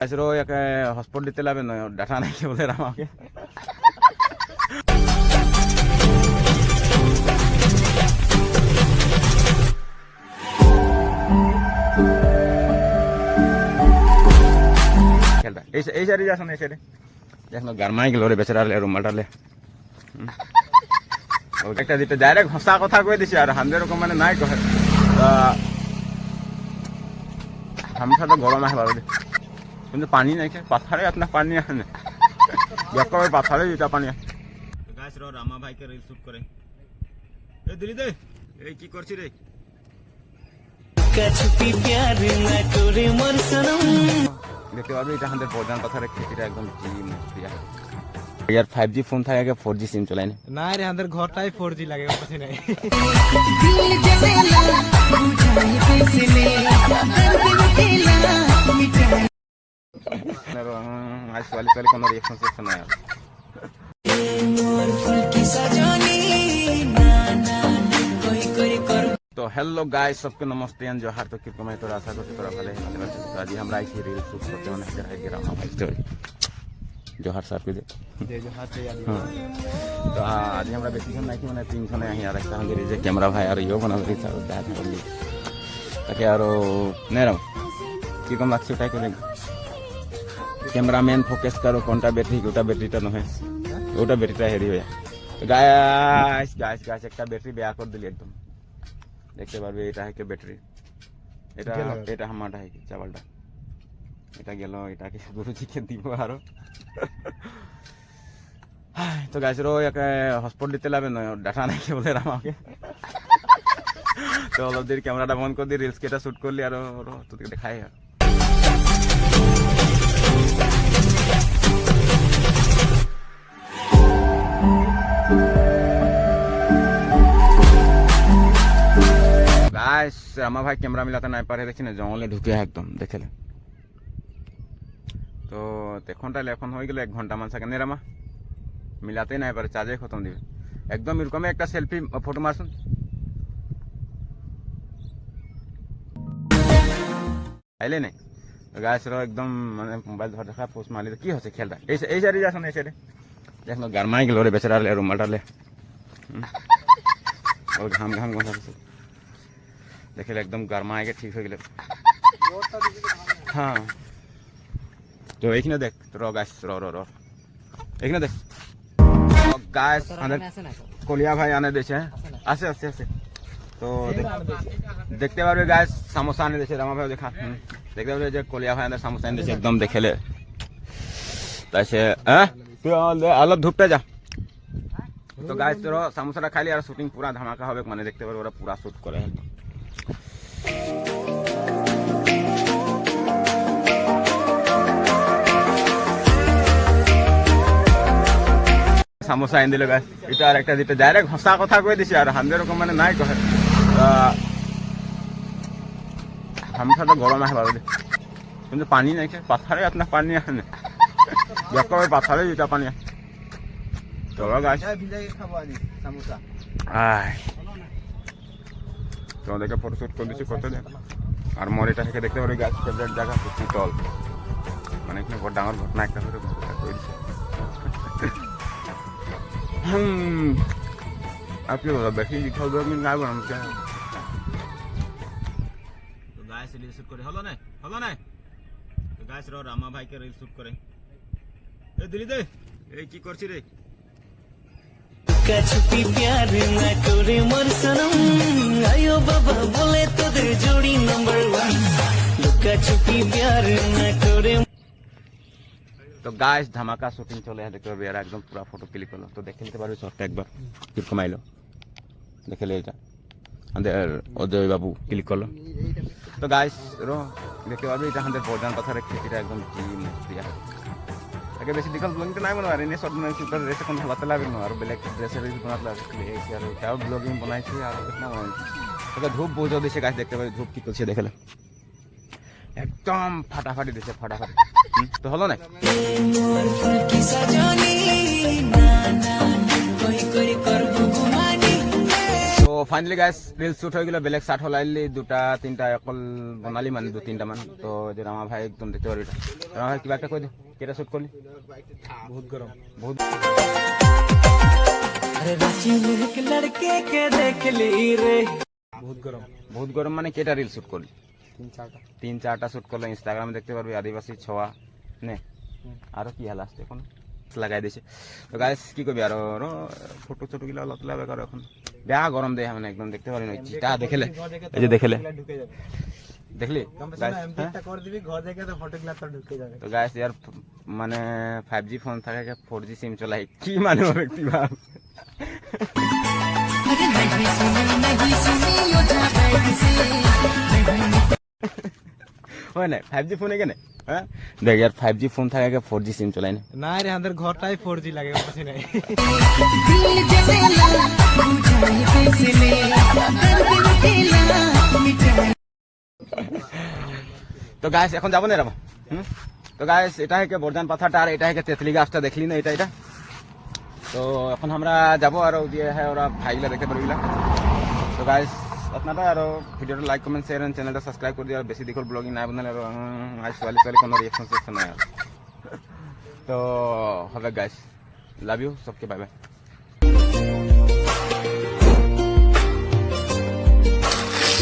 Hotspot দিতে লাগবে না, ডাটা নাই বলে আমাকে। এই সাইডে যাস না, এই সাইডে দেখো গারমাই গেল রে বেচারা রুমালটালে। একটা দিতে ডাইরেক্ট হসা কথা কই দিছি আর হামদের রকম মানে নাই কহে হামসা তো গরম আসে বাবা কিন্তু পানি নাই পাথারে আপনার পানি আসে না দেখো পাথারে যেটা পানি গাছ র রামা ভাইকে রিল শুট করে। এই দিলি দে এই কি করছিস রে? দেখতে পারবি এটা আমাদের প্রধান পাথারে খেতিটা একদম কি মস্তি আছে। यार 5G फोन था क्या 4G सिम चलाए ना रे अंदर घरटाई 4G लगे कुछ नहीं। आज वाली कोनो रिएक्शन सेक्शन है यार। तो हेलो गाइस सबके नमस्ते एंड जोहार। तो किरको मैं तो आशा करते तोरा भले तो आज हम आई थी रील शूट करते होने इधर है रामा भाई स्टोरी जोहार साहब के दे जोहार से याद। तो आज हमरा बेसी जन नहीं माने 3 जने यही आ रखता हम जे कैमरा भाई और यो बना रही सब दाद कर ली ताकि यार ने रहो की कम अच्छी उठाई करे कैमरामैन फोकस करो कोनटा बैटरी कोटा बैटरीটা নহে ওটা ব্যাটারিটা হেরি হয়ে। তো গাইস গাইস গাইস একটা ব্যাটারি বেয়া করে দিলি একদম দেখতে পারবে। এটা है के बैटरी এটা এটা আমারটা है কি চাवलটা এটা গেল এটাকে গুরুজিকে দিব আরো। তো গাইস রো হটস্পট দিতে লাগবে না, ডাটা নাই বলে আমাকে। তো অলপ দেরি ক্যামেরাটা বন্ধ করে দিয়ে রিলস কেটা শুট করলি আর তোকে দেখাই আর गाइस रामा भाई कैमरा मिलाते नहीं पारे देखी ना जंगले ढुके एकदम देखेले। तो এখন হয়ে গেল 1 ঘন্টা মান সেকেন্ড রামা মিলাতে নাই পারে চার্জে খতম দিবে একদম। এরকম একটা সেলফি ফটো মারছুন আইলে নাই গাছ র একদম মানে মোবাইল ধরে রাখা পোস্ট মারলি কি হচ্ছে খেলটা। এই সাইডে যাস না, এই সাইডে দেখো গারমাই গেল রে বেচারা রুমালটালে ও ঘাম ঘাম গন্ধ দেখলে একদম গারমাই গে ঠিক হয়ে গেল। হ্যাঁ তো এইখানে দেখ র গাছ র র র এইখানে দেখ গাছ কলিয়া ভাই আনে দিয়েছে আছে আছে আছে। তো দেখতে পারবে গাছ সামোসা আনে দিয়েছে রামা ভাই দেখা দেখতে পারবে যে কলিয়া ভাই আনে সামোসা আনে দিয়েছে একদম দেখেলে। তাই সে হ্যাঁ তুই অলপ ধুপতে যা। তো গাছ তোর সামোসাটা খাইলি আর শুটিং পুরা ধামাকা হবে মানে দেখতে পারবে ওরা পুরা শুট করে। সামোসা আইন দিল গাছ এটা আর একটা দিতে ডাইরেক্ট হসা কথা কই দিছি আর হামদের রকম মানে নাই কহে হামসা তো গরম আসে বাবা কিন্তু পানি নাই পাথারে আপনার পানি আসে না দেখো পাথারে যেটা পানি চলো গাছ তোমাদেরকে ফটোশুট করে দিচ্ছি করতে দেন। আর মোর এটা থেকে দেখতে পারি গাছ ফেভারিট জায়গা তল মানে এখানে বড় ডাঙর ঘটনা একটা করে দিচ্ছে। आपके बोला बैठी लिखा हुआ मैं गाय बना क्या तो गाय से रील शूट करे। हेलो ना तो गाय से रामा भाई के रील शूट करे। ए दिली दे ए की करछि रे छुपी प्यार ना करे मोर सनम आयो बाबा बोले तोদের जोड़ी नंबर 1 लुका छुपी प्यार ना करे। तो गाइस धमाका शूटिंग चले है देखते पारबे यार एकदम पूरा फोटो क्लिक हलो। तो देखे निते पारबे शॉटটা একবার ক্লিক কমাইলো দেখলে এটা আমাদের অজয় বাবু ক্লিক করলো। তো গাইস রো দেখতে পারবে এটা আমাদের প্রধান পাথারে খেতিটা একদম কি মস্তি আছে। আগে বেশি দিকল ব্লগিং তো নাই বনা আর এনে শর্ট মানে সুপার রেস কোন ভালো লাগে না আর ব্ল্যাক ড্রেস রিল বানাতে লাগে আর তাও ব্লগিং বানাইছি আর কিतना বানাইছি। তো ধূপ বহুত দিছে গাইস দেখতে পারবে ধূপ কি করছে দেখলে একদম ফাটাফাটি দিছে ফাটাফাটি। তো হলো না তো ফাইনালি গাইস রিল শুট হয়ে গেল, বেলেগ শার্ট হলাইলি 2-3টা অকল বনালি মানে 2-3টা মান। তো যে রামা ভাই একদম দেখতে পারবি এটা। রামা ভাই কিবা একটা কই দে, কেটা শুট করলি? বহুত গরম। বহুত अरे रांची में एक लड़के के देख ली रे বহুত গরম। বহুত গরম মানে কেটা রিল শুট করলি? 3-4টা। 3-4টা শুট করলে ইনস্টাগ্রামে দেখতে পারবি আদিবাসী ছোয়া নে। আরো কি হাল আসছে এখন লাগাই দিছে। তো গাইস কি করবি আর ফটো ছোট গুলো আলাদা লাগবে আর এখন বেয়া গরম দেয় মানে একদম দেখতে পারি না। চিটা দেখলে এই যে দেখলে ঢুকে যাবে। দেখলি কম্পিটিশন এমপিটা করে দিবি, ঘর থেকে তো ফটোগুলো তো ঢুকে যাবে। তো গাইস यार মানে 5G ফোন থাকে 4G সিম চলাই কি মানে হবে কি ভাব। अरे नहीं सुनी यो जा बैठ से হয় না 5G ফোনে কেন হ্যাঁ দেখ यार 5G ফোন থাকে 4G সিম চলাই না। না রে আমাদের ঘরটাই 4G লাগে, ওর কাছে নাই। दिल जलेला बुझाई कैसे ले दर्द उठेला मिटाई তো গাইস এখন যাবো না রামা। তো গাইস এটা হচ্ছে বর্ধান পাথাটা আর এটা হচ্ছে তেতলি গাছটা দেখলি না এটা। তো এখন আমরা যাবো আর দিয়ে হ্যাঁ ওরা ভাইগুলা দেখতে পারবিলা। তো গাইস আপনারা আরো ভিডিওটা লাইক কমেন্ট শেয়ার এন্ড চ্যানেলটা সাবস্ক্রাইব করে দিও। বেশি দিকর ব্লগিং নাই বানালে আর আজ ওয়ালি কোনো রিঅ্যাকশন সেকশন নাই আর। তো হবে গাইস, লাভ ইউ সবকে, বাই বাই।